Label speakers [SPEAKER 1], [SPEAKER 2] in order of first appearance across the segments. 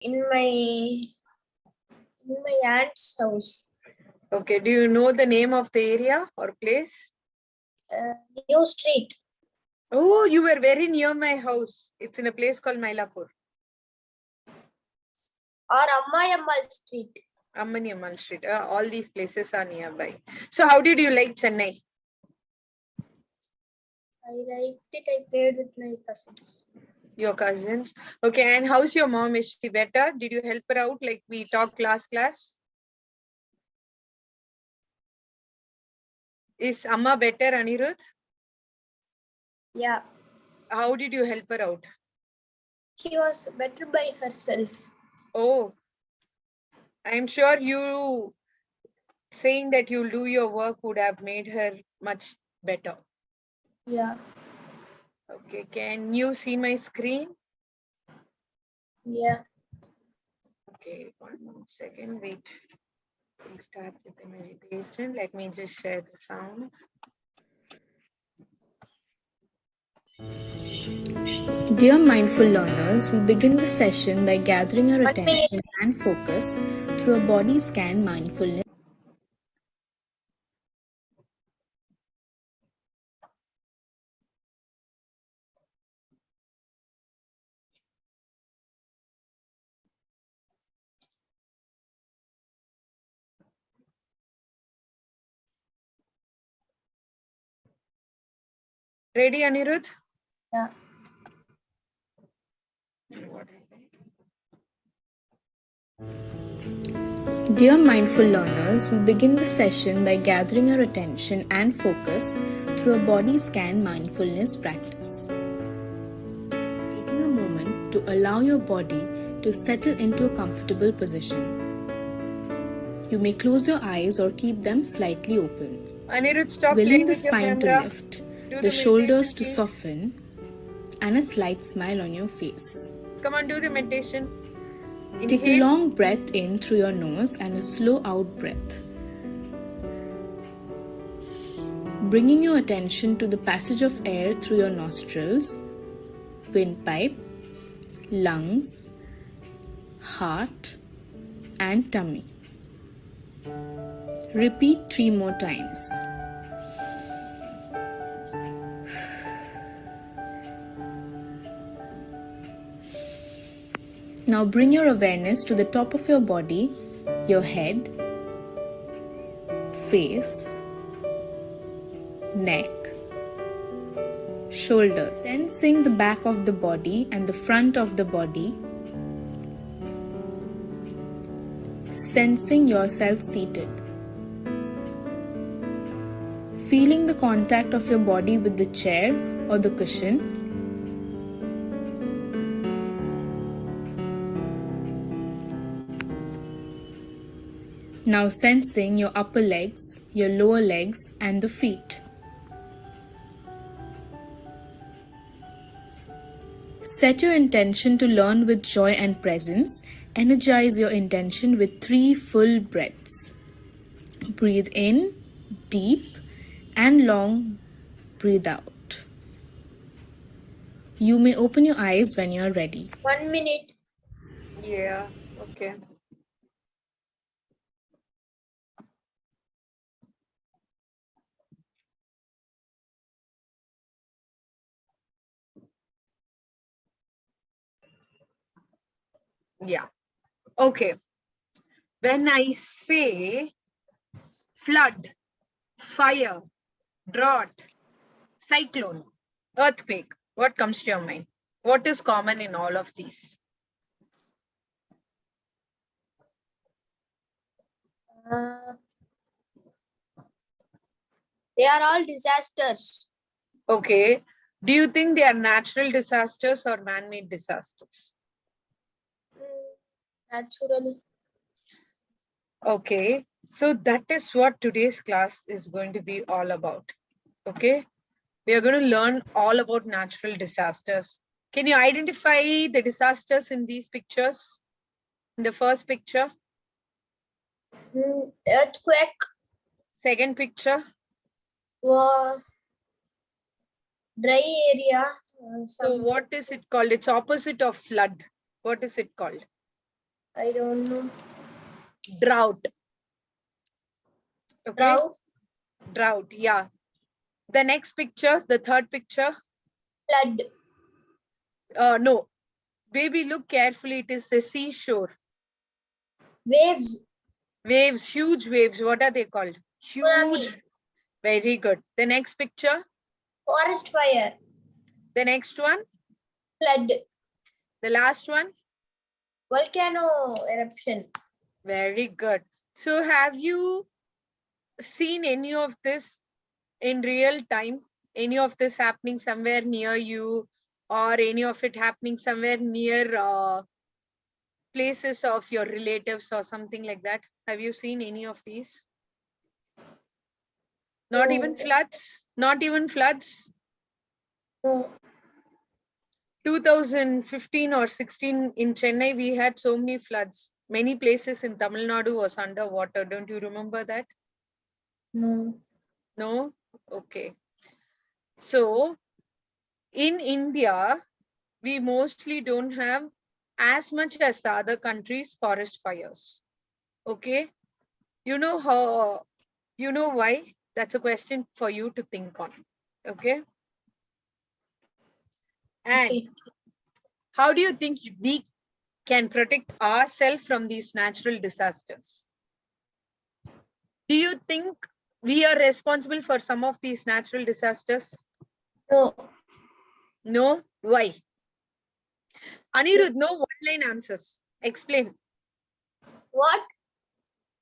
[SPEAKER 1] in my aunt's house.
[SPEAKER 2] Okay, do you know the name of the area or place?
[SPEAKER 1] New Street.
[SPEAKER 2] Oh, you were very near my house. It's in a place called Mylapore.
[SPEAKER 1] Or Ammayamal Street.
[SPEAKER 2] Ammanyamal Street. All these places are nearby. So how did you like Chennai?
[SPEAKER 1] I liked it. I played with my cousins.
[SPEAKER 2] Your cousins. Okay, and how's your mom? Is she better? Did you help her out like we talked last class? Is Amma better, Anirudh?
[SPEAKER 1] Yeah.
[SPEAKER 2] How did you help her out?
[SPEAKER 1] She was better by herself.
[SPEAKER 2] Oh, I'm sure you saying that you'll do your work would have made her much better.
[SPEAKER 1] Yeah.
[SPEAKER 2] Okay, can you see my screen?
[SPEAKER 1] Yeah.
[SPEAKER 2] Okay, 1 second, wait. We'll start with the meditation. Let me just share the sound.
[SPEAKER 3] Dear mindful learners, we begin the session by gathering our attention and focus through a body scan mindfulness.
[SPEAKER 2] Ready, Anirudh?
[SPEAKER 1] Yeah.
[SPEAKER 3] Dear mindful learners, we begin the session by gathering our attention and focus through a body scan mindfulness practice. Taking a moment to allow your body to settle into a comfortable position. You may close your eyes or keep them slightly open.
[SPEAKER 2] Anirudh, stop
[SPEAKER 3] Willing
[SPEAKER 2] playing
[SPEAKER 3] the
[SPEAKER 2] with your
[SPEAKER 3] spine to
[SPEAKER 2] camera.
[SPEAKER 3] lift,
[SPEAKER 2] Do
[SPEAKER 3] the shoulders to
[SPEAKER 2] meditation,
[SPEAKER 3] soften, and a slight smile on your face.
[SPEAKER 2] Come on, do the meditation.
[SPEAKER 3] Take a
[SPEAKER 2] Inhale.
[SPEAKER 3] long breath in through your nose and a slow out breath. Bringing your attention to the passage of air through your nostrils, windpipe, lungs, heart, and tummy. Repeat 3 more times. Now bring your awareness to the top of your body, your head, face, neck, shoulders. Sensing the back of the body and the front of the body. Sensing yourself seated. Feeling the contact of your body with the chair or the cushion. Now sensing your upper legs, your lower legs, and the feet. Set your intention to learn with joy and presence. Energize your intention with 3 full breaths. Breathe in, deep and long. Breathe out. You may open your eyes when you are ready.
[SPEAKER 1] 1 minute.
[SPEAKER 2] Yeah, okay. Yeah, okay. When I say flood, fire, drought, cyclone, earthquake, what comes to your mind? What is common in all of these?
[SPEAKER 1] They are all disasters.
[SPEAKER 2] Okay. Do you think they are natural disasters or man-made disasters?
[SPEAKER 1] Natural.
[SPEAKER 2] Okay. So that is what today's class is going to be all about. Okay. We are going to learn all about natural disasters. Can you identify the disasters in these pictures? In the first picture?
[SPEAKER 1] Earthquake.
[SPEAKER 2] Second picture?
[SPEAKER 1] Dry area.
[SPEAKER 2] So what is it called? It's opposite of flood. What is it called?
[SPEAKER 1] I don't know.
[SPEAKER 2] Drought. Okay.
[SPEAKER 1] Drought,
[SPEAKER 2] Drought. Yeah. The next picture, the third picture.
[SPEAKER 1] flood,
[SPEAKER 2] No. Baby, look carefully. It is a seashore.
[SPEAKER 1] waves,
[SPEAKER 2] Waves, huge waves. What are they called? Huge.
[SPEAKER 1] tsunami,
[SPEAKER 2] Very good. The next picture.
[SPEAKER 1] forest fire,
[SPEAKER 2] The next one.
[SPEAKER 1] flood,
[SPEAKER 2] The last one.
[SPEAKER 1] volcano eruption.
[SPEAKER 2] Very good. So have you seen any of this in real time? Any of this happening somewhere near you, or any of it happening somewhere near places of your relatives or something like that? Have you seen any of these? Not even
[SPEAKER 1] No.
[SPEAKER 2] floods? Not even floods?
[SPEAKER 1] No.
[SPEAKER 2] 2015 or 16 in Chennai, we had so many floods. Many places in Tamil Nadu was underwater. Don't you remember that?
[SPEAKER 1] No.
[SPEAKER 2] No? Okay. So in India, we mostly don't have as much as the other countries forest fires. Okay. You know how, you know why? That's a question for you to think on. Okay. And
[SPEAKER 1] Okay.
[SPEAKER 2] how do you think we can protect ourselves from these natural disasters? Do you think we are responsible for some of these natural disasters?
[SPEAKER 1] No.
[SPEAKER 2] No? Why? Anirudh, no one-line answers. Explain.
[SPEAKER 1] What?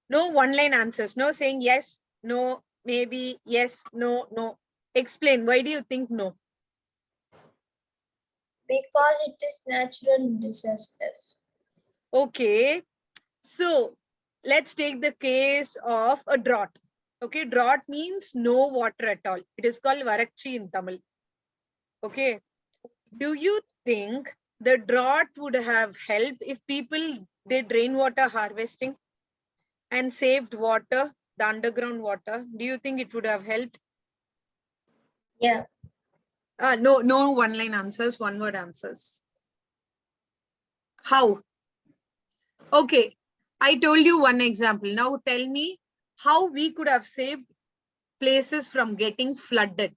[SPEAKER 2] No one-line answers. No saying yes, no, maybe, yes, no, no. Explain. Why do you think no?
[SPEAKER 1] Because it is natural disasters.
[SPEAKER 2] Okay. So let's take the case of a drought. Okay. Drought means no water at all. It is called Varakchi in Tamil. Okay. Do you think the drought would have helped if people did rainwater harvesting and saved water, the underground water? Do you think it would have helped?
[SPEAKER 1] Yeah.
[SPEAKER 2] No one-line answers, one-word answers. How? Okay, I told you one example. Now tell me how we could have saved places from getting flooded.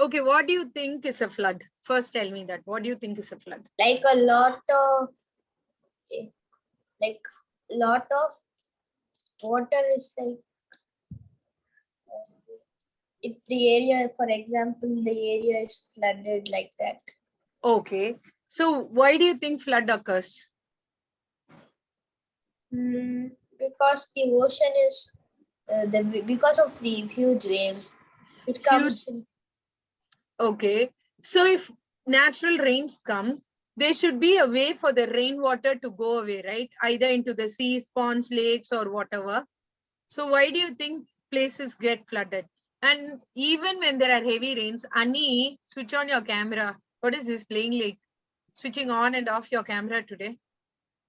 [SPEAKER 2] Okay, what do you think is a flood? First tell me that. What do you think is a flood?
[SPEAKER 1] Like a lot of, like lot of water is like, if the area, for example, the area is flooded like that.
[SPEAKER 2] Okay, so why do you think flood occurs?
[SPEAKER 1] Because the ocean is because of the huge waves. It comes.
[SPEAKER 2] Okay, so if natural rains come, there should be a way for the rainwater to go away, right? Either into the seas, ponds, lakes, or whatever. So why do you think places get flooded? And even when there are heavy rains, Annie, switch on your camera. What is this playing like? Switching on and off your camera today.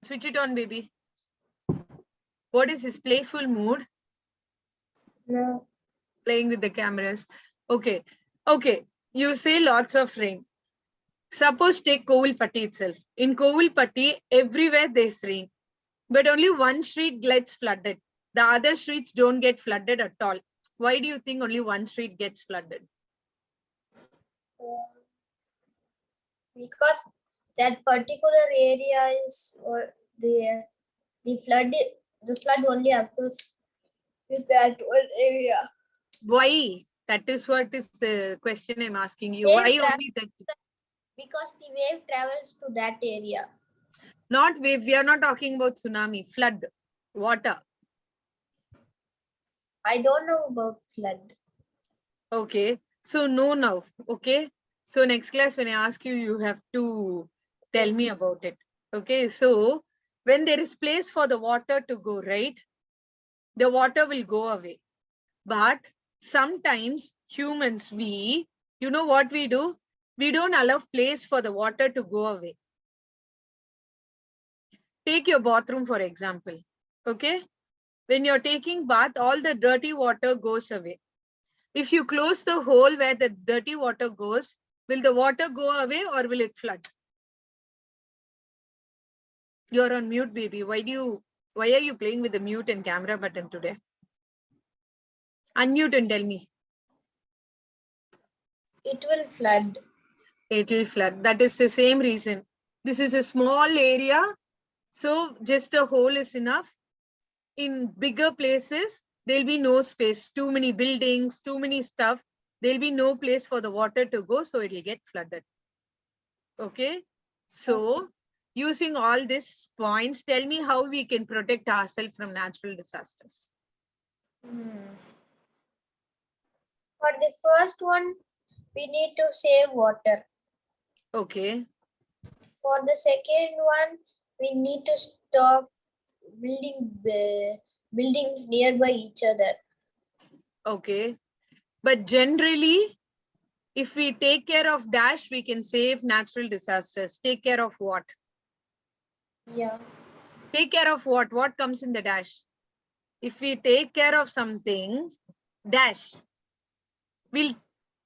[SPEAKER 2] Switch it on, baby. What is this playful mood?
[SPEAKER 1] No.
[SPEAKER 2] Playing with the cameras. Okay. Okay. You say lots of rain. Suppose take Kovilpatti itself. In Kovilpatti, everywhere there's rain, but only one street gets flooded. The other streets don't get flooded at all. Why do you think only one street gets flooded?
[SPEAKER 1] Because that particular area is the flood only occurs with that one area.
[SPEAKER 2] Why? That is what is the question I'm asking you.
[SPEAKER 1] Wave
[SPEAKER 2] Why only that?
[SPEAKER 1] Because the wave travels to that area.
[SPEAKER 2] Not wave. We are not talking about tsunami. Flood. Water.
[SPEAKER 1] I don't know about flood.
[SPEAKER 2] Okay. So no now. Okay. So next class when I ask you, you have to tell me about it. Okay. So when there is place for the water to go, right? The water will go away. But sometimes humans, you know what we do? We don't allow place for the water to go away. Take your bathroom, for example. Okay. When you're taking bath, all the dirty water goes away. If you close the hole where the dirty water goes, will the water go away or will it flood? You're on mute, baby. Why are you playing with the mute and camera button today? Unmute and tell me.
[SPEAKER 1] It will flood.
[SPEAKER 2] It will flood. That is the same reason. This is a small area, so just a hole is enough. In bigger places, there'll be no space, too many buildings, too many stuff. There'll be no place for the water to go, so it'll get flooded. Okay, so using all these points, tell me how we can protect ourselves from natural disasters.
[SPEAKER 1] For the first one, we need to save water.
[SPEAKER 2] Okay.
[SPEAKER 1] For the second one, we need to stop building buildings nearby each other.
[SPEAKER 2] Okay. But generally, if we take care of dash, we can save natural disasters. Take care of what?
[SPEAKER 1] Yeah.
[SPEAKER 2] Take care of what? What comes in the dash? If we take care of something, dash, we'll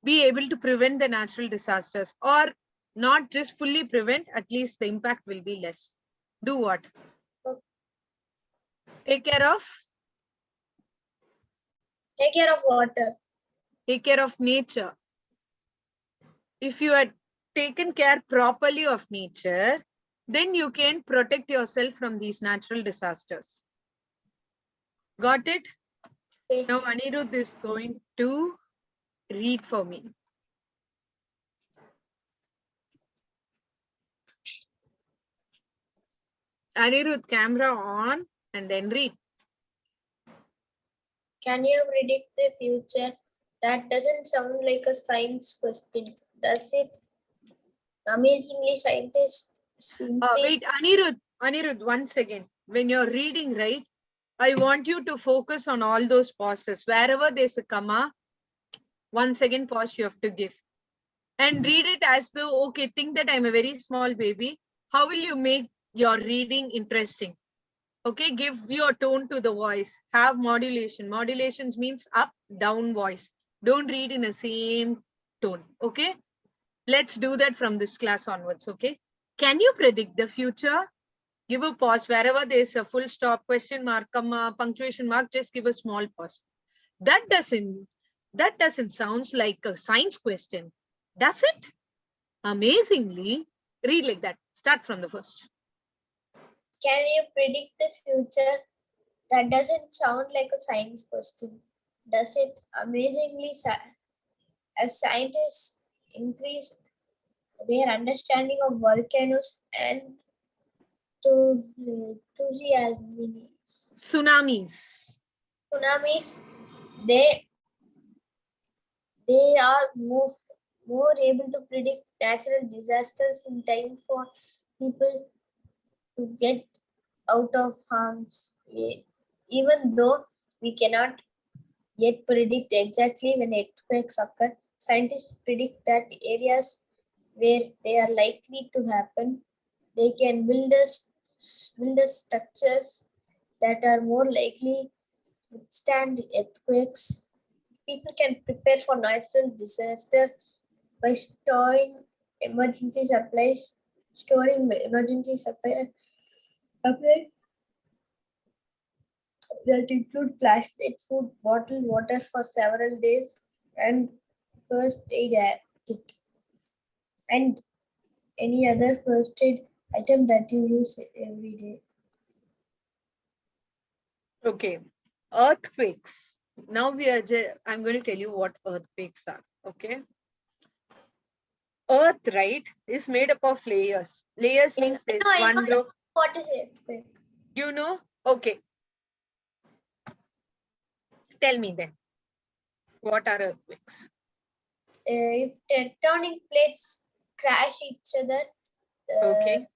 [SPEAKER 2] be able to prevent the natural disasters, or not just fully prevent, at least the impact will be less. Do what? Take care of?
[SPEAKER 1] Take care of water.
[SPEAKER 2] Take care of nature. If you had taken care properly of nature, then you can protect yourself from these natural disasters. Got it?
[SPEAKER 1] Okay.
[SPEAKER 2] Now Anirudh is going to read for me. Anirudh, camera on and then read.
[SPEAKER 1] Can you predict the future? That doesn't sound like a science question, does it? Amazingly, scientists simply
[SPEAKER 2] Wait, Anirudh, 1 second. When you're reading, right, I want you to focus on all those pauses. Wherever there's a comma, 1 second pause you have to give. And read it as though, okay, think that I'm a very small baby. How will you make your reading interesting? Okay, give your tone to the voice. Have modulation. Modulations means up, down voice. Don't read in the same tone. Okay, let's do that from this class onwards. Okay, can you predict the future? Give a pause wherever there's a full stop, question mark, comma, punctuation mark. Just give a small pause. That doesn't sound like a science question, does it? Amazingly, read like that. Start from the first.
[SPEAKER 1] Can you predict the future? That doesn't sound like a science question, does it? Amazingly, as scientists increase their understanding of volcanoes and
[SPEAKER 2] Tsunamis.
[SPEAKER 1] tsunamis, they are more able to predict natural disasters in time for people to get out of harm's way. Even though we cannot yet predict exactly when earthquakes occur, scientists predict that areas where they are likely to happen, they can build structures that are more likely to withstand earthquakes. People can prepare for natural disaster by storing emergency supplies, that include flashlight, food, bottled water for several days, and first aid kit, and any other first aid item that you use every day.
[SPEAKER 2] Okay, earthquakes. Now I'm going to tell you what earthquakes are. Okay. Earth, right, is made up of layers. Layers means there's one row.
[SPEAKER 1] What is earthquake?
[SPEAKER 2] You know? Okay. Tell me then. What are earthquakes?
[SPEAKER 1] If tectonic plates crash each other,
[SPEAKER 2] Okay.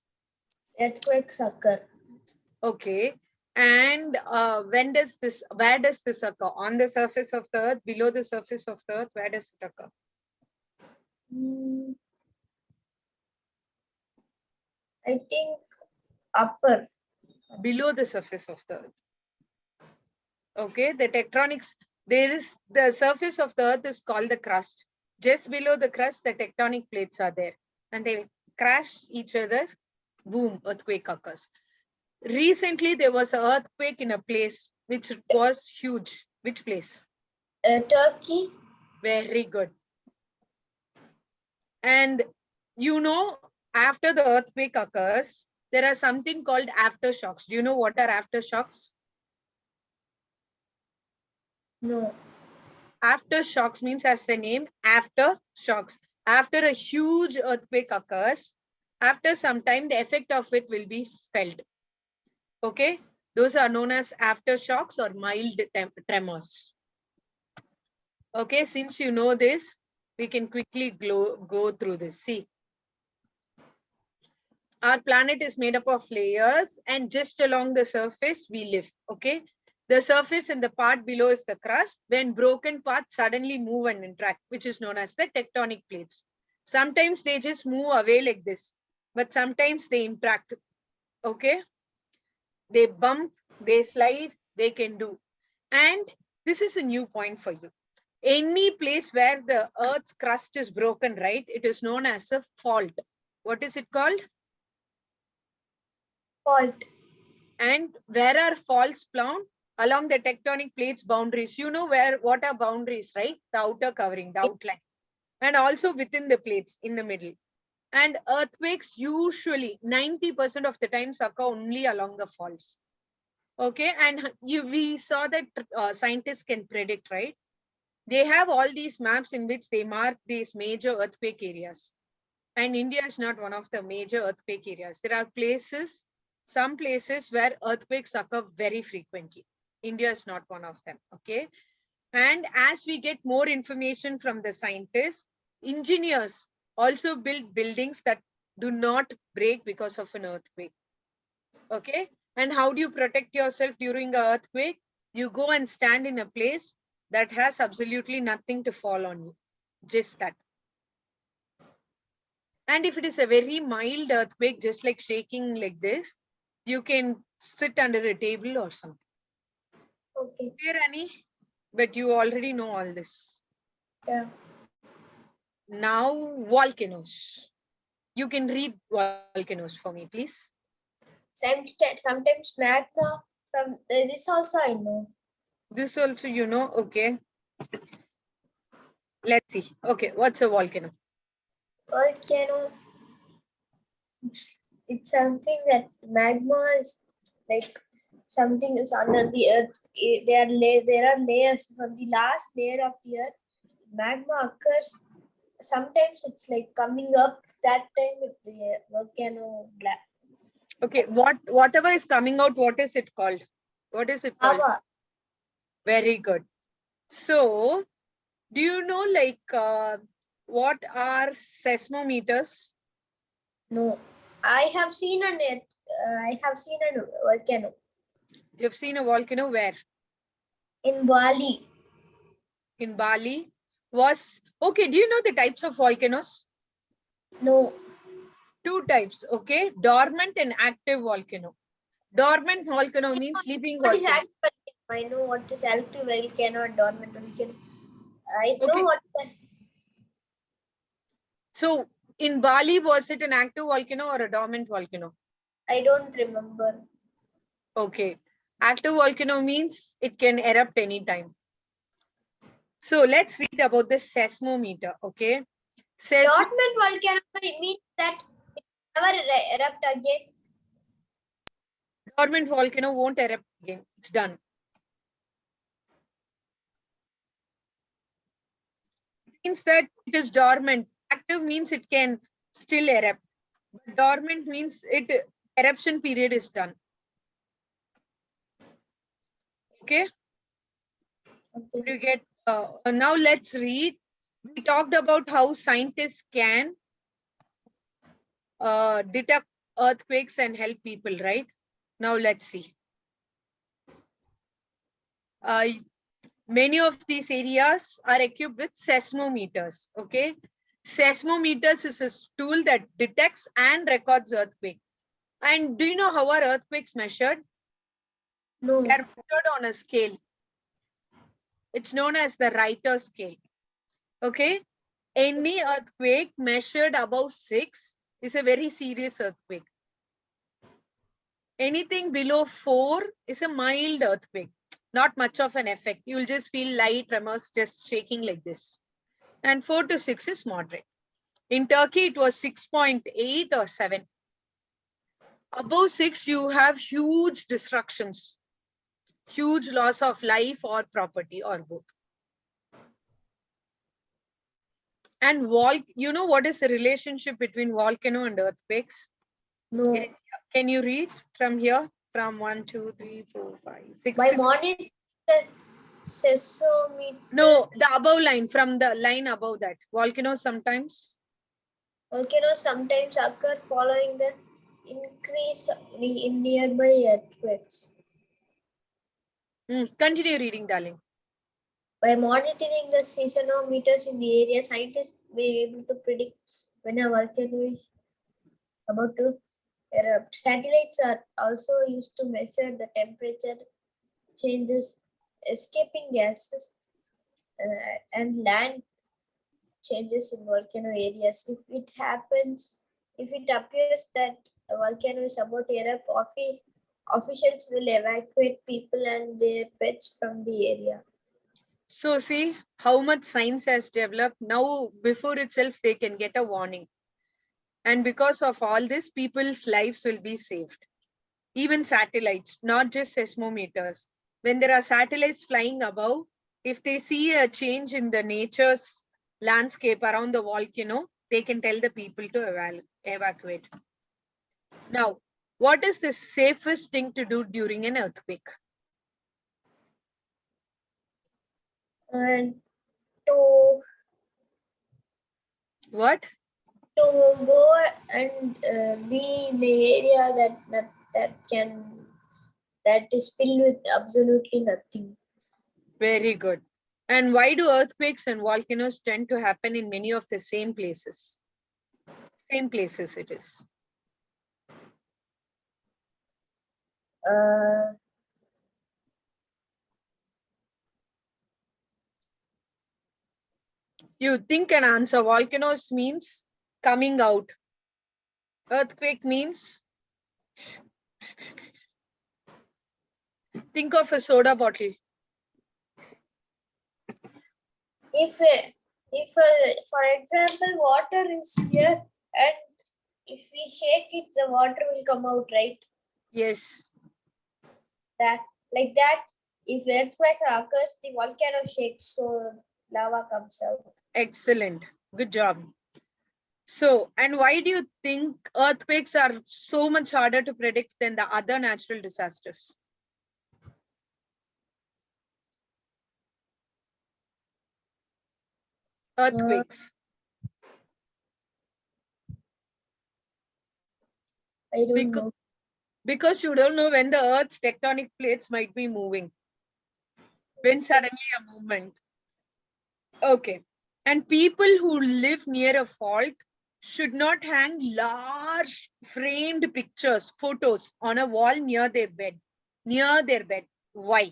[SPEAKER 1] earthquakes occur.
[SPEAKER 2] Okay. And where does this occur? On the surface of the earth, below the surface of the earth, where does it occur?
[SPEAKER 1] I think upper.
[SPEAKER 2] Below the surface of the earth. Okay, the tectonics, the surface of the earth is called the crust. Just below the crust, the tectonic plates are there and they crash each other. Boom, earthquake occurs. Recently, there was an earthquake in a place which was huge. Which place?
[SPEAKER 1] Turkey.
[SPEAKER 2] Very good. And you know, after the earthquake occurs, there are something called aftershocks. Do you know what are aftershocks?
[SPEAKER 1] No.
[SPEAKER 2] Aftershocks means, as the name, aftershocks. After a huge earthquake occurs, after some time, the effect of it will be felt. Okay, those are known as aftershocks or mild tremors. Okay, since you know this, we can quickly go through this. See, our planet is made up of layers, and just along the surface we live. Okay, the surface and the part below is the crust. When broken parts suddenly move and interact, which is known as the tectonic plates. Sometimes they just move away like this, but sometimes they interact. Okay, they bump, they slide, they can do. And this is a new point for you. Any place where the earth's crust is broken, right, it is known as a fault. What is it called?
[SPEAKER 1] Fault.
[SPEAKER 2] And where are faults found? Along the tectonic plates boundaries. You know what are boundaries, right? The outer covering, the outline. And also within the plates in the middle. And earthquakes usually 90% of the times occur only along the faults. Okay, and we saw that scientists can predict, right? They have all these maps in which they mark these major earthquake areas. And India is not one of the major earthquake areas. There are places, some places where earthquakes occur very frequently. India is not one of them, okay? And as we get more information from the scientists, engineers also build buildings that do not break because of an earthquake, okay? And how do you protect yourself during an earthquake? You go and stand in a place that has absolutely nothing to fall on you, just that. And if it is a very mild earthquake, just like shaking like this, you can sit under a table or something.
[SPEAKER 1] Okay.
[SPEAKER 2] Clear, Annie? But you already know all this.
[SPEAKER 1] Yeah.
[SPEAKER 2] Now, volcanoes. You can read volcanoes for me, please.
[SPEAKER 1] Sometimes magma from this also I know.
[SPEAKER 2] This also you know, okay. Let's see. Okay, what's a volcano?
[SPEAKER 1] Volcano. It's something that magma is like something is under the earth. There are layers from the last layer of the earth. Magma occurs. Sometimes it's like coming up. That time the volcano black.
[SPEAKER 2] Okay, whatever is coming out, what is it called? What is it called?
[SPEAKER 1] Lava.
[SPEAKER 2] Very good. So, do you know what are seismometers?
[SPEAKER 1] No, I have seen I have seen a volcano
[SPEAKER 2] You've seen a volcano where?
[SPEAKER 1] in Bali.
[SPEAKER 2] In Bali. Okay, do you know the types of volcanoes?
[SPEAKER 1] No.
[SPEAKER 2] Two types, okay? Dormant and active volcano. Dormant volcano means sleeping
[SPEAKER 1] What is
[SPEAKER 2] volcano.
[SPEAKER 1] active volcano? I know what is active volcano or dormant volcano. I know
[SPEAKER 2] Okay.
[SPEAKER 1] what that.
[SPEAKER 2] So in Bali, was it an active volcano or a dormant volcano?
[SPEAKER 1] I don't remember.
[SPEAKER 2] Okay. Active volcano means it can erupt anytime. So let's read about the seismometer, okay?
[SPEAKER 1] Dormant volcano means that it never erupt again.
[SPEAKER 2] Dormant volcano won't erupt again. It's done. It means that it is dormant. Active means it can still erupt. Dormant means eruption period is done. Okay.
[SPEAKER 1] Okay.
[SPEAKER 2] You get now let's read. We talked about how scientists can detect earthquakes and help people, right? Now let's see. Many of these areas are equipped with seismometers. Okay, seismometers is a tool that detects and records earthquake. And do you know how are earthquakes measured?
[SPEAKER 1] No.
[SPEAKER 2] They are measured on a scale. It's known as the Richter scale. Okay. Any earthquake measured above 6 is a very serious earthquake. Anything below 4 is a mild earthquake. Not much of an effect. You will just feel light tremors just shaking like this. And 4 to 6 is moderate. In Turkey, it was 6.8 or 7. Above 6, you have huge destructions, huge loss of life or property or both. And you know what is the relationship between volcano and earthquakes?
[SPEAKER 1] No.
[SPEAKER 2] Can you read from here? From 1, 2, 3, 4, 5, 6.
[SPEAKER 1] By
[SPEAKER 2] 6.
[SPEAKER 1] monitoring the seismometer.
[SPEAKER 2] No, the above line, from the line above that. Volcanoes sometimes.
[SPEAKER 1] Volcanoes sometimes occur following the increase in nearby earthquakes.
[SPEAKER 2] Continue reading, darling.
[SPEAKER 1] By monitoring the seismometers in the area, scientists may be able to predict when a volcano is about to erupt. Satellites are also used to measure the temperature changes, escaping gases, and land changes in volcano areas. If it appears that a volcano is about to erupt, officials will evacuate people and their pets from the area.
[SPEAKER 2] So see how much science has developed. Now, before itself, they can get a warning. And because of all this, people's lives will be saved. Even satellites, not just seismometers. When there are satellites flying above, if they see a change in the nature's landscape around the volcano, they can tell the people to evacuate. Now, what is the safest thing to do during an earthquake?
[SPEAKER 1] And to
[SPEAKER 2] What?
[SPEAKER 1] to go and be in the area that is filled with absolutely nothing.
[SPEAKER 2] Very good. And why do earthquakes and volcanoes tend to happen in many of the same places? Same places it is. You think and answer. Volcanoes means coming out. Earthquake means think of a soda bottle.
[SPEAKER 1] If for example, water is here and if we shake it, the water will come out, right?
[SPEAKER 2] Yes.
[SPEAKER 1] Like that, if earthquake occurs, the volcano shakes, so lava comes out.
[SPEAKER 2] Excellent. Good job. So, and why do you think earthquakes are so much harder to predict than the other natural disasters? Earthquakes.
[SPEAKER 1] I don't know.
[SPEAKER 2] Because you don't know when the Earth's tectonic plates might be moving. When suddenly a movement. Okay. And people who live near a fault should not hang large framed pictures, photos on a wall near their bed. Why?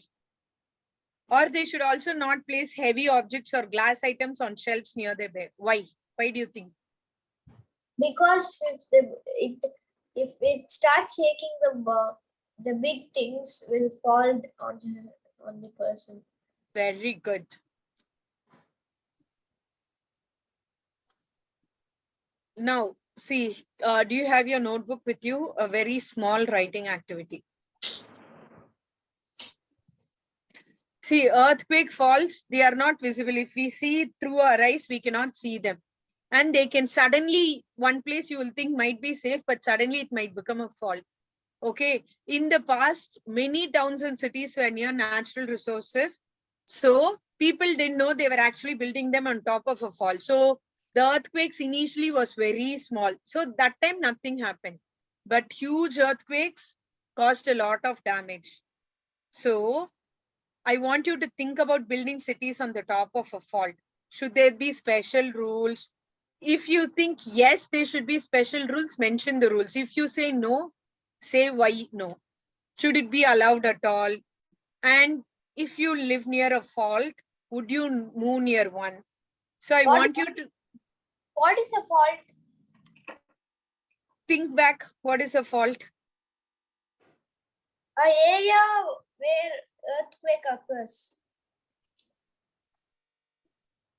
[SPEAKER 2] Or they should also not place heavy objects or glass items on shelves near their bed. Why? Why do you think?
[SPEAKER 1] Because if it starts shaking, the big things will fall on the person.
[SPEAKER 2] Very good. Now, see, do you have your notebook with you? A very small writing activity. See, earthquake faults, they are not visible. If we see through our eyes, we cannot see them. And they can suddenly, one place you will think might be safe, but suddenly it might become a fault. Okay. In the past, many towns and cities were near natural resources. So people didn't know they were actually building them on top of a fault. So the earthquakes initially was very small. So that time nothing happened. But huge earthquakes caused a lot of damage. So I want you to think about building cities on the top of a fault. Should there be special rules? If you think yes, there should be special rules, mention the rules. If you say no, say why no. Should it be allowed at all? And if you live near a fault, would you move near one? So I
[SPEAKER 1] What
[SPEAKER 2] want you to
[SPEAKER 1] What is a fault?
[SPEAKER 2] think back. What is a fault?
[SPEAKER 1] An area where earthquake occurs.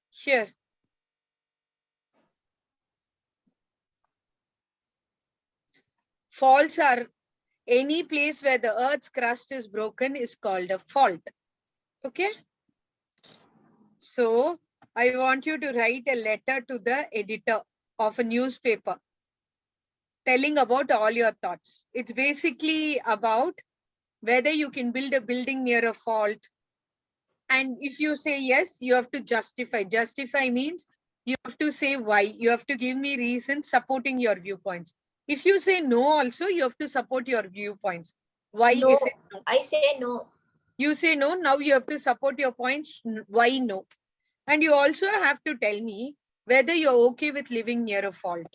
[SPEAKER 2] Here. Faults are any place where the earth's crust is broken is called a fault. Okay. So I want you to write a letter to the editor of a newspaper telling about all your thoughts. It's basically about whether you can build a building near a fault. And if you say yes, you have to justify. Justify means you have to say why. You have to give me reasons supporting your viewpoints. If you say no also, you have to support your viewpoints. Why
[SPEAKER 1] No,
[SPEAKER 2] is it no?
[SPEAKER 1] I say no.
[SPEAKER 2] You say no, now you have to support your points. Why no? And you also have to tell me whether you're okay with living near a fault.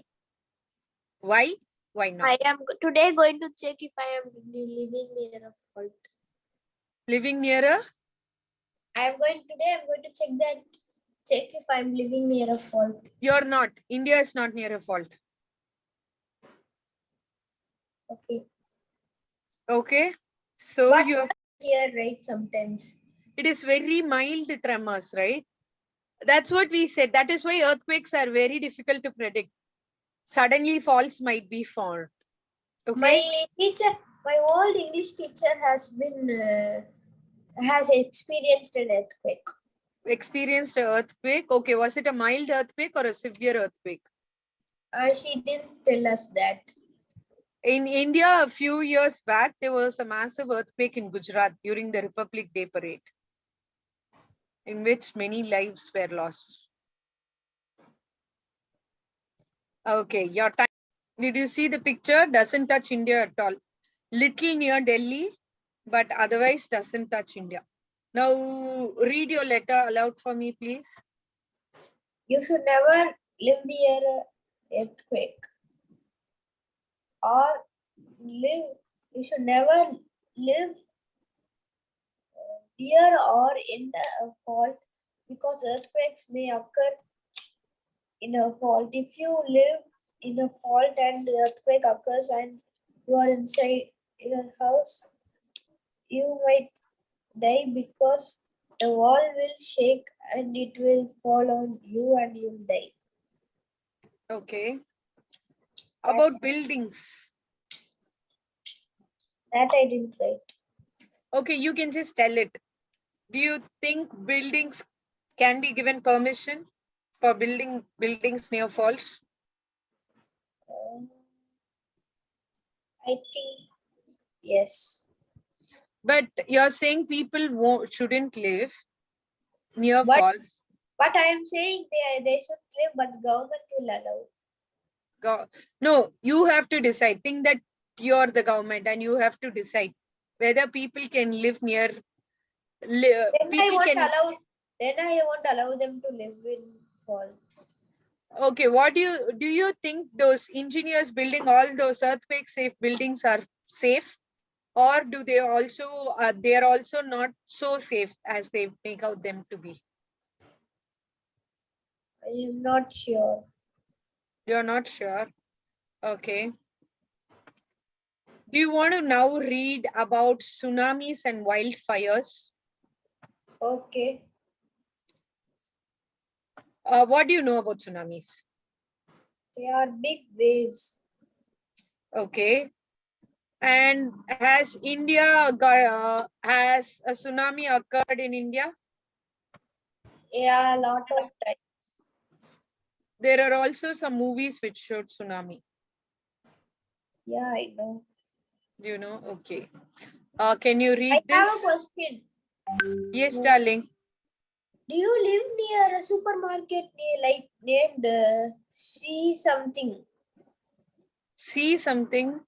[SPEAKER 2] Why? Why not?
[SPEAKER 1] I am today going to check if I am living near a fault.
[SPEAKER 2] Living near a?
[SPEAKER 1] I'm going to check if I'm living near a fault.
[SPEAKER 2] You're not. India is not near a fault.
[SPEAKER 1] Okay.
[SPEAKER 2] Okay. So
[SPEAKER 1] But
[SPEAKER 2] you have,
[SPEAKER 1] here, right? Sometimes.
[SPEAKER 2] it is very mild tremors, right? That's what we said. That is why earthquakes are very difficult to predict. Suddenly faults might be formed. Okay.
[SPEAKER 1] My old English teacher has experienced an earthquake.
[SPEAKER 2] Experienced an earthquake. Okay. Was it a mild earthquake or a severe earthquake?
[SPEAKER 1] She didn't tell us that.
[SPEAKER 2] In India, a few years back, there was a massive earthquake in Gujarat during the Republic Day parade, in which many lives were lost. Okay, your time. Did you see the picture? Doesn't touch India at all. Little near Delhi, but otherwise doesn't touch India. Now read your letter aloud for me, please.
[SPEAKER 1] You should never live near an earthquake. You should never live near or in a fault because earthquakes may occur in a fault. If you live in a fault and the earthquake occurs and you are inside your house, you might die because the wall will shake and it will fall on you and you'll die.
[SPEAKER 2] Okay.
[SPEAKER 1] That's-
[SPEAKER 2] About buildings.
[SPEAKER 1] That I didn't write.
[SPEAKER 2] Okay, you can just tell it. Do you think buildings can be given permission for building buildings near faults?
[SPEAKER 1] I think yes.
[SPEAKER 2] But you're saying people shouldn't live near
[SPEAKER 1] But-
[SPEAKER 2] faults.
[SPEAKER 1] But I am saying they should live, but government will allow.
[SPEAKER 2] No, you have to decide. Think that you're the government and you have to decide whether people can live near.
[SPEAKER 1] Then I
[SPEAKER 2] People
[SPEAKER 1] won't allow them to live in fall.
[SPEAKER 2] Okay, what do you think those engineers building all those earthquake safe buildings are safe, or do they also they are also not so safe as they make out them to be?
[SPEAKER 1] I am not sure.
[SPEAKER 2] You're not sure. Okay. Do you want to now read about tsunamis and wildfires?
[SPEAKER 1] Okay.
[SPEAKER 2] What do you know about tsunamis?
[SPEAKER 1] They are big waves.
[SPEAKER 2] Okay. And has has a tsunami occurred in India?
[SPEAKER 1] Yeah, a lot of times.
[SPEAKER 2] There are also some movies which showed tsunami.
[SPEAKER 1] Yeah, I know.
[SPEAKER 2] Do you know? Okay. Can you read
[SPEAKER 1] I
[SPEAKER 2] this?
[SPEAKER 1] have a question.
[SPEAKER 2] Yes, darling.
[SPEAKER 1] Do you live near a supermarket named Sri something?
[SPEAKER 2] See something?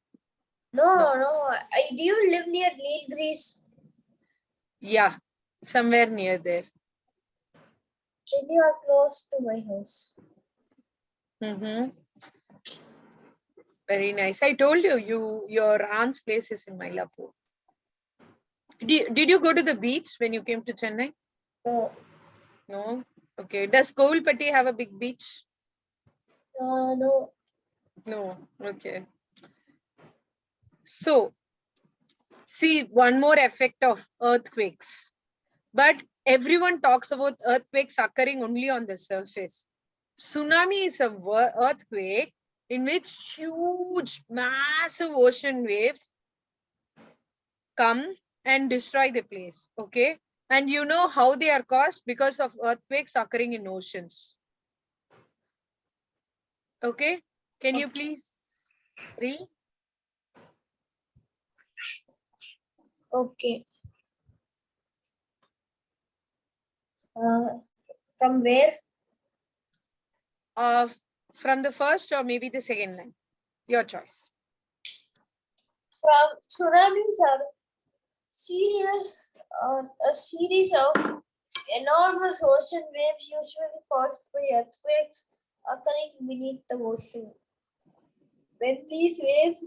[SPEAKER 1] No. Do you live near Nilgiris?
[SPEAKER 2] Yeah, somewhere near there.
[SPEAKER 1] Then you are close to my house.
[SPEAKER 2] Very nice. I told you, your aunt's place is in Mylapore. Did you go to the beach when you came to Chennai?
[SPEAKER 1] No.
[SPEAKER 2] No. Okay. Does Kovulpatti have a big beach?
[SPEAKER 1] No.
[SPEAKER 2] No. Okay. So, see one more effect of earthquakes. But everyone talks about earthquakes occurring only on the surface. Tsunami is a earthquake in which huge, massive ocean waves come and destroy the place. Okay. And you know how they are caused? Because of earthquakes occurring in oceans. Okay. Can you please read?
[SPEAKER 1] Okay. From where?
[SPEAKER 2] From the first or maybe the second line. Your choice.
[SPEAKER 1] From tsunamis are a series of enormous ocean waves usually caused by earthquakes occurring beneath the ocean. When these waves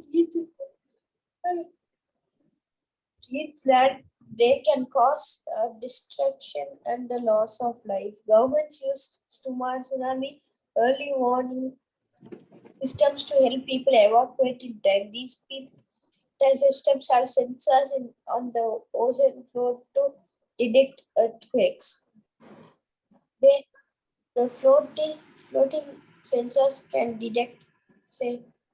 [SPEAKER 1] reach land, they can cause destruction and the loss of life. Governments use tsunami early warning systems to help people evacuate in time. These systems have sensors on the ocean floor to detect earthquakes. The floating sensors can detect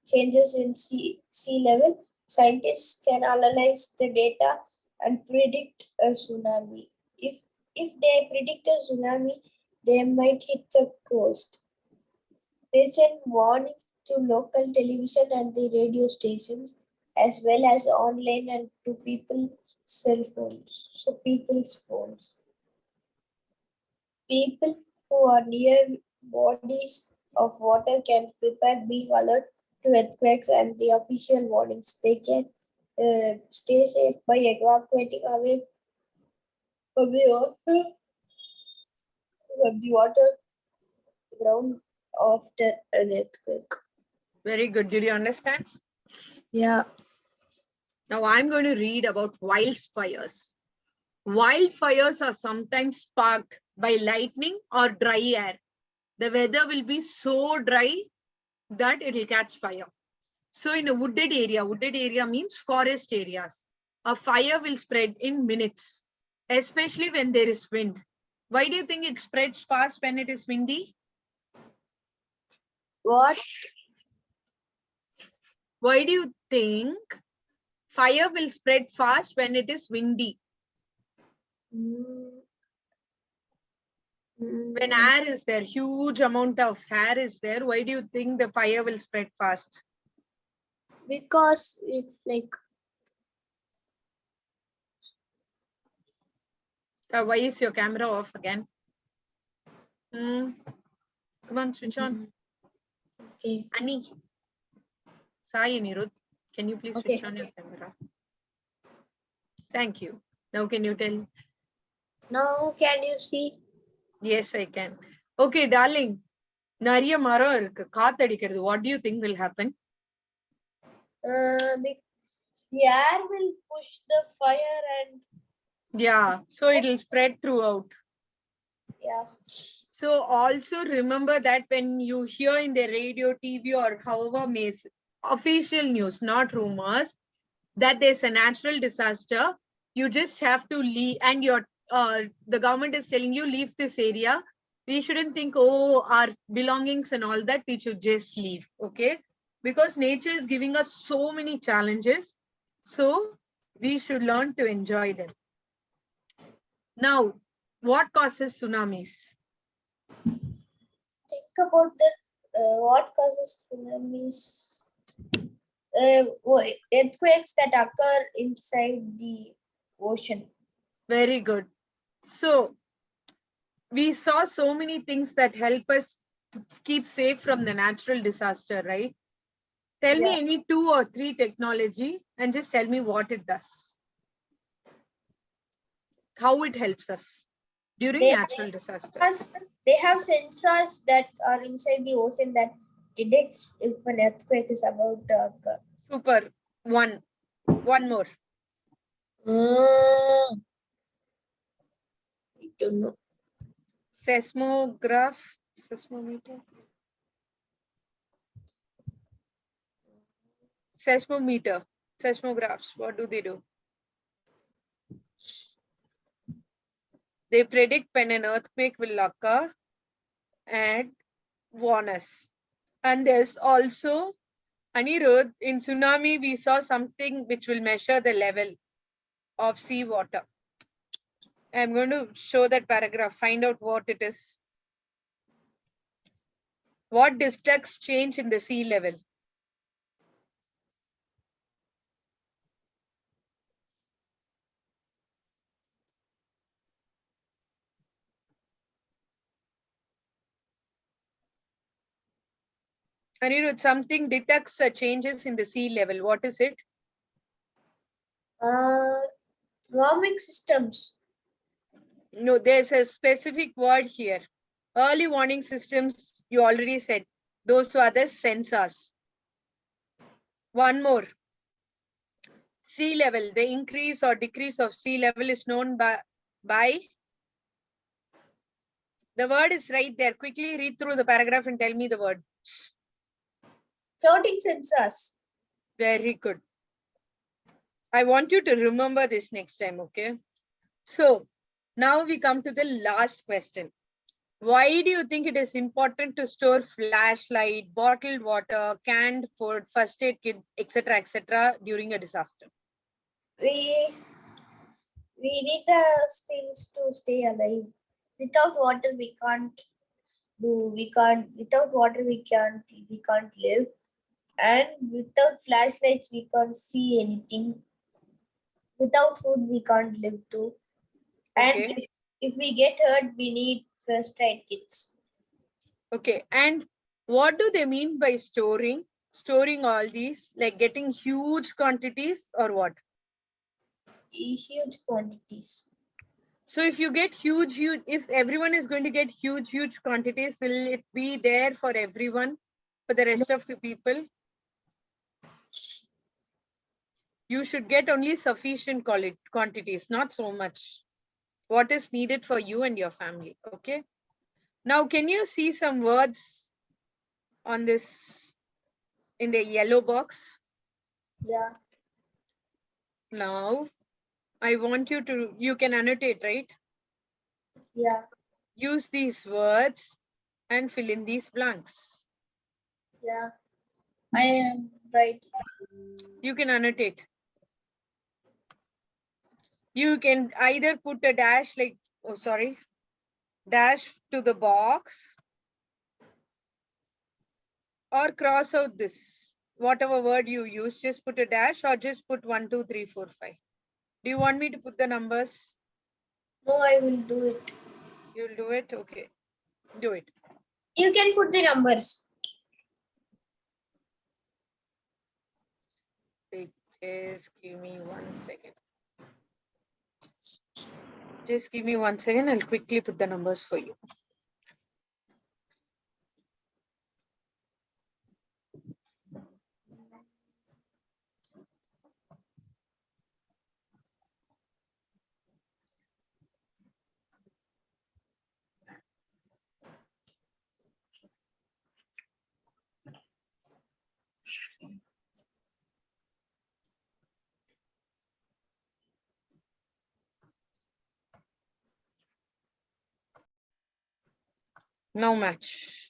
[SPEAKER 1] changes in sea level. Scientists can analyze the data and predict a tsunami. If they predict a tsunami, they might hit the coast. They send warnings to local television and the radio stations, as well as online and to people's cell phones. So people's phones. People who are near bodies of water can prepare being alert to earthquakes and the official warnings. They can stay safe by evacuating away from the water ground after an earthquake.
[SPEAKER 2] Very good. Did you understand?
[SPEAKER 1] Yeah.
[SPEAKER 2] Now I'm going to read about wildfires. Wildfires are sometimes sparked by lightning or dry air. The weather will be so dry that it will catch fire. So in a wooded area means forest areas, a fire will spread in minutes, especially when there is wind. Why do you think it spreads fast when it is windy?
[SPEAKER 1] What?
[SPEAKER 2] Why do you think fire will spread fast when it is windy? When air is there, huge amount of air is there, why do you think the fire will spread fast?
[SPEAKER 1] Because it's like
[SPEAKER 2] Why is your camera off again? Come on, switch on.
[SPEAKER 1] okay.
[SPEAKER 2] Annie, Sai Anirudh, can you please switch on your camera? Thank you. Now can you tell?
[SPEAKER 1] Now can you see?
[SPEAKER 2] Yes, I can. Okay, darling. நிறைய மரம் இருக்கு காத்தடிக்கிறது. What do you think will happen?
[SPEAKER 1] The air will push the fire and
[SPEAKER 2] Yeah, so it will spread throughout.
[SPEAKER 1] yeah.
[SPEAKER 2] So also remember that when you hear in the radio, TV or however official news, not rumors, that there's a natural disaster, you just have to leave and the government is telling you leave this area. We shouldn't think, oh, our belongings and all that, we should just leave, okay? Because nature is giving us so many challenges. So we should learn to enjoy them. Now, what causes tsunamis?
[SPEAKER 1] Think about the what causes tsunamis. Earthquakes that occur inside the ocean.
[SPEAKER 2] Very good. So we saw so many things that help us to keep safe from the natural disaster, right? Tell me any 2 or 3 technology and just tell me what it does. How it helps us during natural disaster.
[SPEAKER 1] They have sensors that are inside the ocean that detects if an earthquake is about to occur.
[SPEAKER 2] Super. One more.
[SPEAKER 1] I don't know.
[SPEAKER 2] Seismograph, seismometer, seismometer, seismographs. What do? They predict when an earthquake will occur and warn us. And there's also, Anirudh, in tsunami, we saw something which will measure the level of sea water. I'm going to show that paragraph, find out what it is. What detects change in the sea level? Anirudh, something detects changes in the sea level. What is it?
[SPEAKER 1] Warming systems.
[SPEAKER 2] No, there's a specific word here. Early warning systems, you already said. Those are the sensors. One more. Sea level, the increase or decrease of sea level is known by the word is right there. Quickly read through the paragraph and tell me the word.
[SPEAKER 1] Floating sensors.
[SPEAKER 2] Very good. I want you to remember this next time, okay? So now we come to the last question. Why do you think it is important to store flashlight, bottled water, canned food, first aid kit, etc., during a disaster?
[SPEAKER 1] We need those things to stay alive. Without water, we can't do. Without water, we can't live. And without flashlights, we can't see anything. Without food, we can't live too. And
[SPEAKER 2] Okay.
[SPEAKER 1] if we get hurt, we need first aid kits.
[SPEAKER 2] Okay. And what do they mean by storing? Storing all these, like getting huge quantities or what?
[SPEAKER 1] Huge quantities.
[SPEAKER 2] So if you get huge, if everyone is going to get huge quantities, will it be there for everyone, for the rest of the people? You should get only sufficient quantities, not so much. What is needed for you and your family, okay? Now, can you see some words on this in the yellow box?
[SPEAKER 1] Yeah.
[SPEAKER 2] Now, I want you can annotate, right?
[SPEAKER 1] Yeah.
[SPEAKER 2] Use these words and fill in these blanks.
[SPEAKER 1] Yeah. I am right.
[SPEAKER 2] You can annotate. You can either put a dash dash to the box or cross out this. Whatever word you use, just put a dash or just put 1, 2, 3, 4, 5. Do you want me to put the numbers?
[SPEAKER 1] No, I will do it.
[SPEAKER 2] You'll do it? Okay. Do it.
[SPEAKER 1] You can put the numbers.
[SPEAKER 2] Just give me 1 second. Just give me 1 second. I'll quickly put the numbers for you. No match.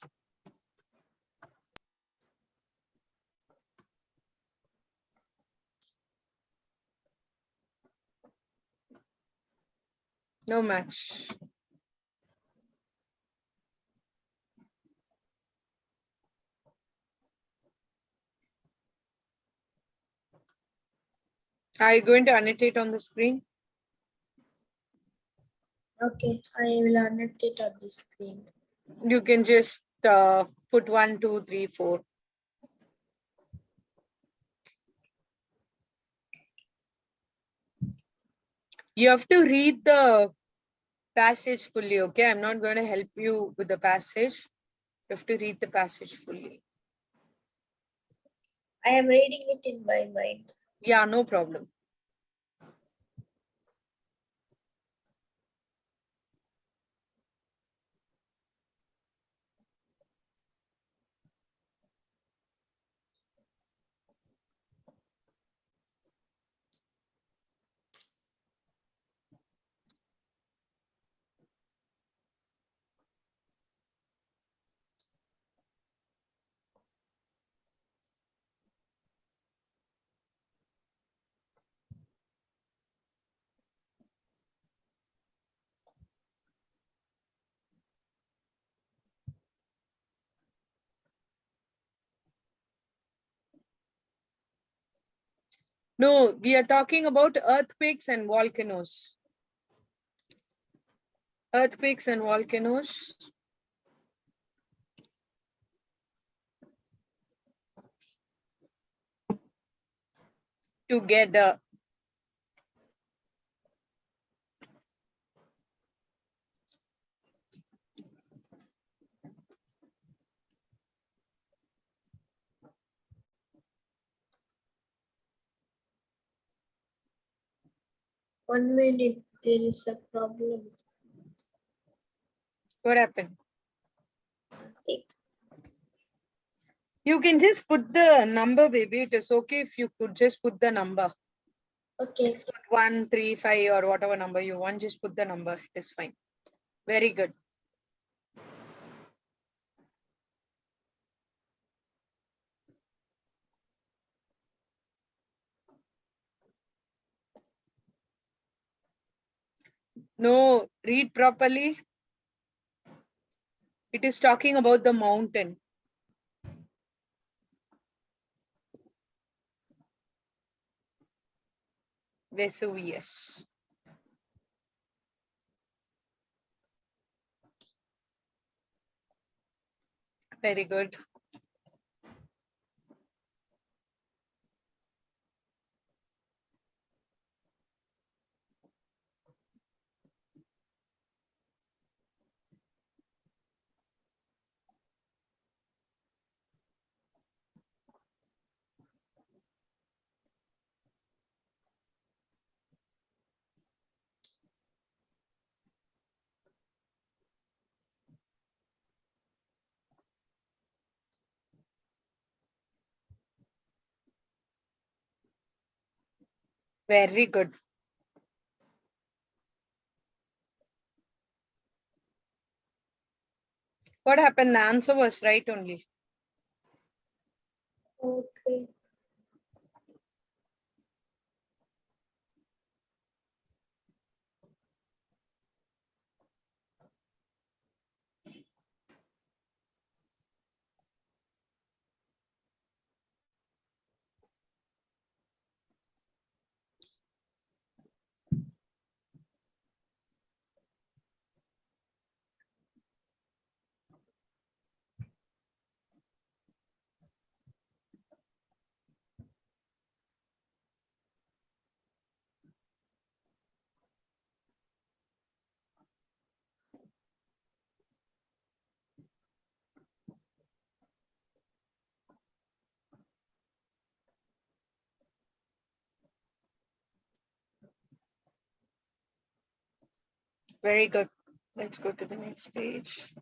[SPEAKER 2] No match. Are you going to annotate on the screen?
[SPEAKER 1] Okay, I will annotate on the screen.
[SPEAKER 2] You can just put 1, 2, 3, 4. You have to read the passage fully, okay? I'm not going to help you with the passage. You have to read the passage fully.
[SPEAKER 1] I am reading it in my mind.
[SPEAKER 2] Yeah, no problem. No, we are talking about earthquakes and volcanoes. Earthquakes and volcanoes. Together.
[SPEAKER 1] One minute, there is a problem.
[SPEAKER 2] What happened?
[SPEAKER 1] See,
[SPEAKER 2] You can just put the number, baby. It is okay if you could just put the number.
[SPEAKER 1] okay.
[SPEAKER 2] Put 1, 3, 5 or whatever number you want. Just put the number. It is fine. Very good. No, read properly. It is talking about the mountain. Vesuvius. Very good. Very good. What happened? The answer was right only.
[SPEAKER 1] Okay.
[SPEAKER 2] Very good. Let's go to the next page.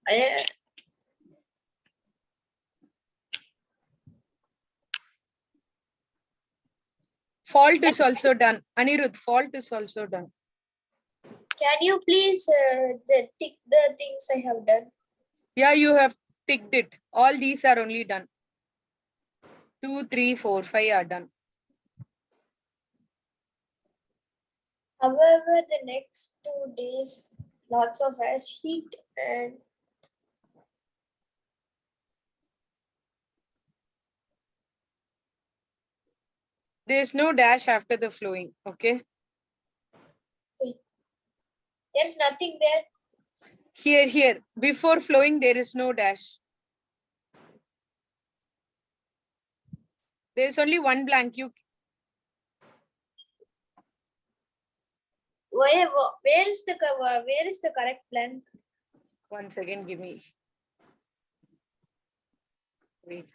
[SPEAKER 1] I,
[SPEAKER 2] Fault is also done. Anirudh, fault is also done.
[SPEAKER 1] can you please tick the things I have done?
[SPEAKER 2] Yeah, you have ticked it. All these are only done. 2, 3, 4, 5 are done.
[SPEAKER 1] However, the next 2 days, lots of ash heat and
[SPEAKER 2] There's no dash after the flowing. Okay.
[SPEAKER 1] there's nothing there.
[SPEAKER 2] Here. Before flowing, there is no dash. There's only one blank.
[SPEAKER 1] Where is the cover? Where is the correct blank?
[SPEAKER 2] Once again, give me. Wait.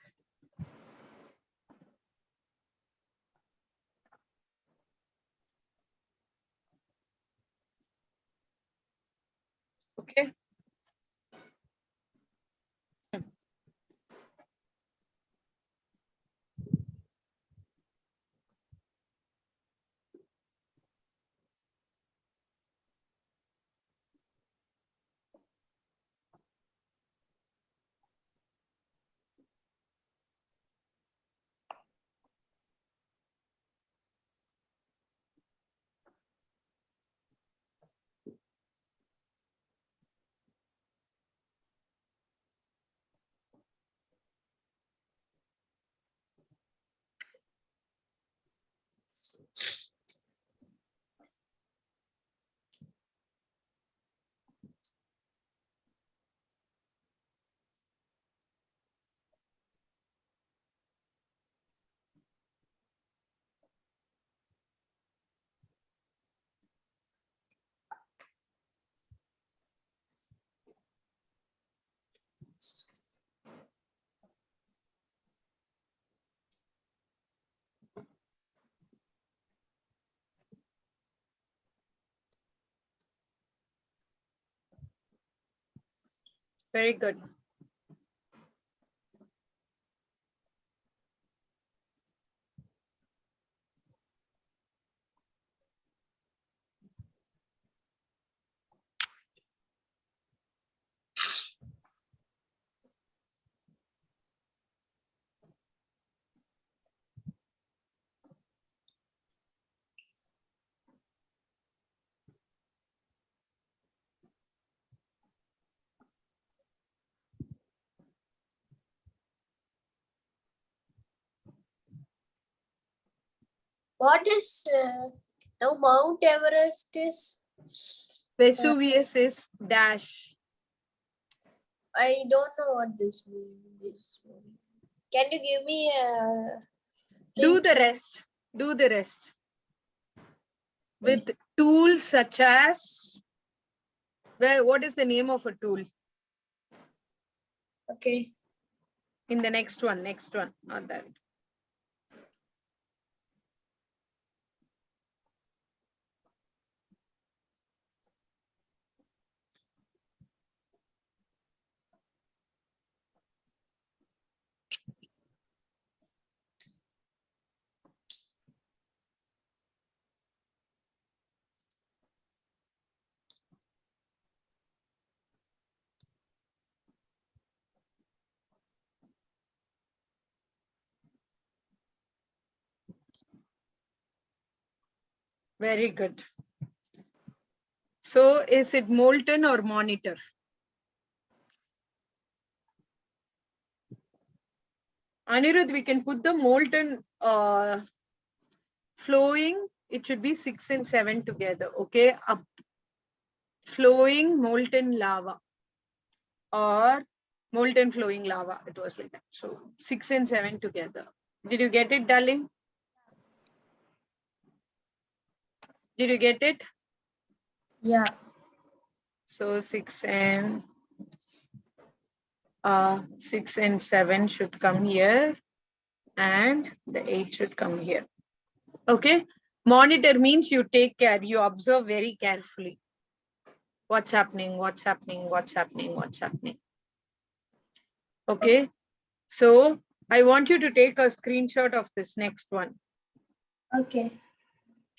[SPEAKER 2] Okay. Very good.
[SPEAKER 1] What is now Mount Everest is?
[SPEAKER 2] Vesuvius is dash.
[SPEAKER 1] I don't know what this means. Can you give me a
[SPEAKER 2] Do
[SPEAKER 1] hint?
[SPEAKER 2] the rest. Do the rest. With tools such as, what is the name of a tool?
[SPEAKER 1] Okay.
[SPEAKER 2] In the next one, not that. Very good. So is it molten or monitor? Anirudh, we can put the molten flowing. It should be 6 and 7 together. Okay. Up. Flowing molten lava or molten flowing lava. It was like that. So 6 and 7 together. Did you get it, darling? Did you get it?
[SPEAKER 1] Yeah.
[SPEAKER 2] So 6 and 7 should come here and the 8 should come here. Okay. Monitor means you take care, you observe very carefully. What's happening, what's happening, what's happening, what's happening. Okay. So I want you to take a screenshot of this next one.
[SPEAKER 1] Okay.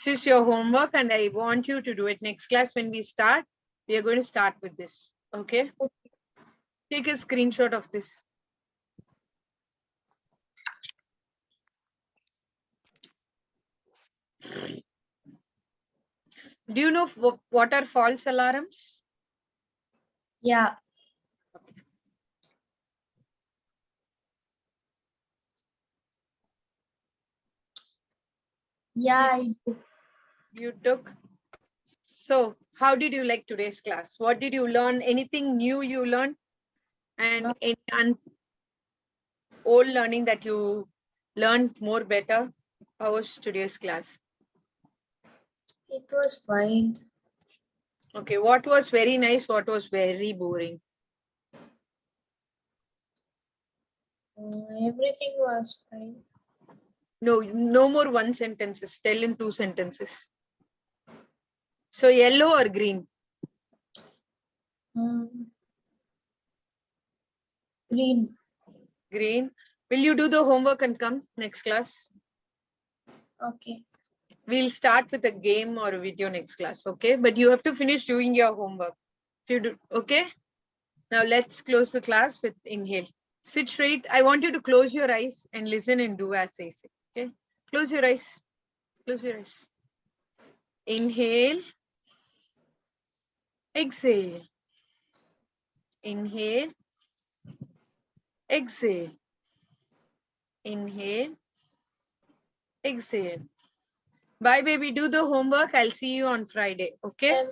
[SPEAKER 2] This is your homework and I want you to do it next class. When we start, we are going to start with this. Okay. Take a screenshot of this. Do you know what are false alarms?
[SPEAKER 1] Yeah.
[SPEAKER 2] Okay.
[SPEAKER 1] Yeah.
[SPEAKER 2] You took. So how did you like today's class? What did you learn? Anything new you learned? And any old learning that you learned more better? How was today's class?
[SPEAKER 1] It was fine.
[SPEAKER 2] Okay, what was very nice? What was very boring?
[SPEAKER 1] Everything was fine.
[SPEAKER 2] No, no more one sentences. Tell in 2 sentences. So yellow or green?
[SPEAKER 1] Green.
[SPEAKER 2] Green. Will you do the homework and come next class?
[SPEAKER 1] Okay.
[SPEAKER 2] We'll start with a game or a video next class, okay? But you have to finish doing your homework. If you do, okay? Now let's close the class with inhale. Sit straight. I want you to close your eyes and listen and do as I say, okay? Close your eyes. Close your eyes. Inhale. Exhale. Inhale. Exhale. Inhale. Exhale. Bye, baby. Do the homework. I'll see you on Friday. Okay?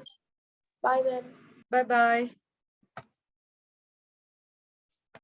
[SPEAKER 1] Bye, ma'am.
[SPEAKER 2] Bye-bye.